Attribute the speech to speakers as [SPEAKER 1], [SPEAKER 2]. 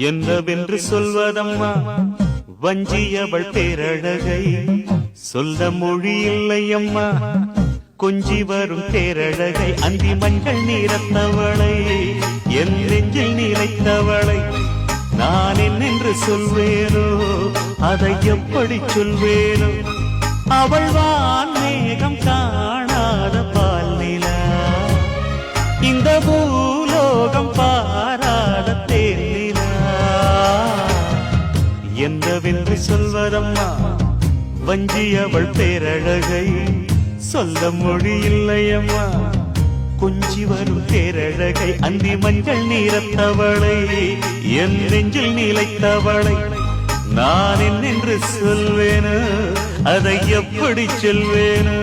[SPEAKER 1] என்னவென்று சொல்வதம்மா வஞ்சியவள் பேரழகை சொல்ல மொழி இல்லையம்மா கொஞ்சி வரும் பேரழகை அந்தி மஞ்சள் நீரத்தவளை என் நெஞ்சில் நீரைத்தவளை நான் என்னென்று சொல்வேனோ அதை எப்படி சொல்வேனோ அவள் வான் மேகம் காணாத பால் நிலா இந்த பூலோகம் பாராத தேன் நிலா என்னவென்று சொல்வதம்மா வஞ்சியவள் பேரழகை சொல்ல மொழி இல்லையம்மா கொஞ்சி வரும் பேரழகை அந்தி மஞ்சள் நீரத்தவளை என் நெஞ்சில் நீலைத்தவளை நான் என்னென்று சொல்வேனோ அதை எப்படி சொல்வேனோ